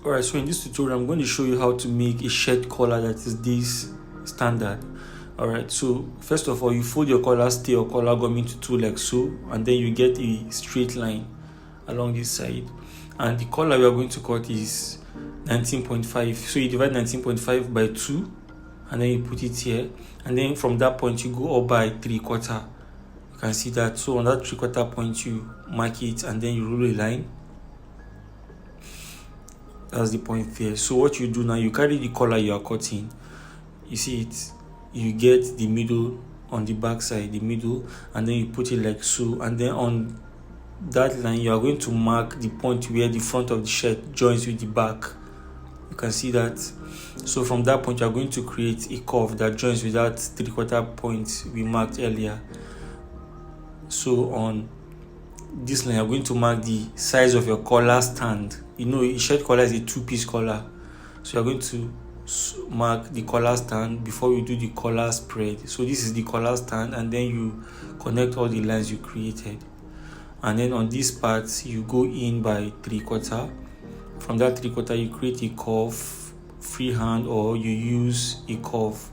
Alright, so in this tutorial I'm going to show you how to make a shirt collar that is this standard. Alright, so first of all, you fold your collar stay or collar gum into two like so, and then you get a straight line along this side, and the collar we are going to cut is 19.5. so you divide 19.5 by 2 and then you put it here, and then from that point you go up by 3/4. You can see that. So on that 3/4 point you mark it and then you roll a line. That's the point there. So what you do now, you carry the collar you are cutting, you see it, you get the middle on the back side, the middle, and then you put it like so, and then on that line you are going to mark the point where the front of the shirt joins with the back. You can see that. So from that point you are going to create a curve that joins with that 3/4 point we marked earlier. So on this line, you're going to mark the size of your collar stand. You know, a shirt collar is a 2-piece collar, so you're going to mark the collar stand before you do the collar spread. So this is the collar stand, and then you connect all the lines you created, and then on this part you go in by 3/4. From that 3/4 you create a curve freehand, or you use a curve.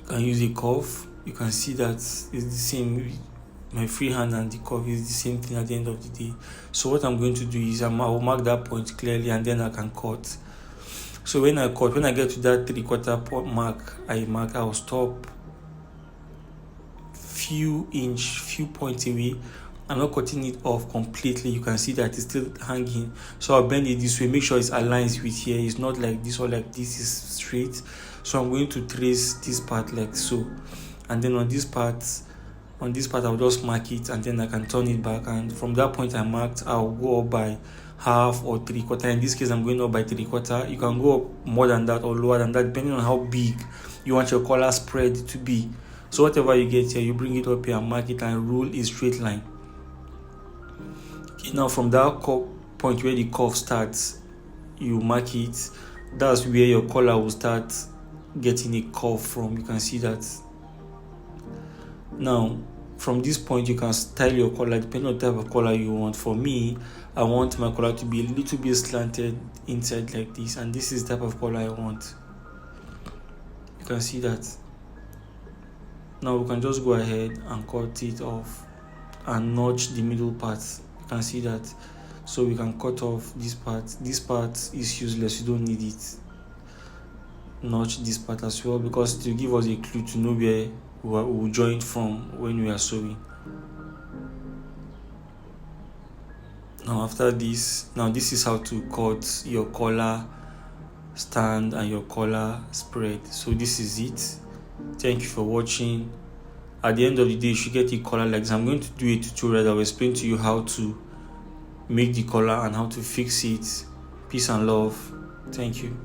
You can use a curve. You can see that it's the same. My freehand and the curve is the same thing at the end of the day. So what I'm going to do is I will mark that point clearly, and then I can cut. So when I get to that 3/4 mark, I'll stop few points away. I'm not cutting it off completely. You can see that it's still hanging. So I'll bend it this way, make sure it aligns with here. It's not like this or like this, is straight. So I'm going to trace this part like so, and then on this part I'll just mark it, and then I can turn it back, and from that point I marked, I'll go up by half or 3/4. In this case I'm going up by 3/4. You can go up more than that or lower than that depending on how big you want your collar spread to be. So whatever you get here, you bring it up here and mark it and roll a straight line. Okay, now from that point where the curve starts, you mark it. That's where your collar will start getting a curve from. You can see that. Now from this point you can style your collar depending on the type of collar you want. For me, I want my collar to be a little bit slanted inside like this, and this is the type of collar I want. You can see that. Now we can just go ahead and cut it off and notch the middle part. You can see that. So we can cut off this part. This part is useless, you don't need it. Notch this part as well, because it will give us a clue to know where we will join from when we are sewing. Now after this, this is how to cut your collar stand and your collar spread. So this is it. Thank you for watching. At the end of the day, you should get a collar like this. I'm going to do a tutorial that will explain to you how to make the collar and how to fix it. Peace and love. Thank you.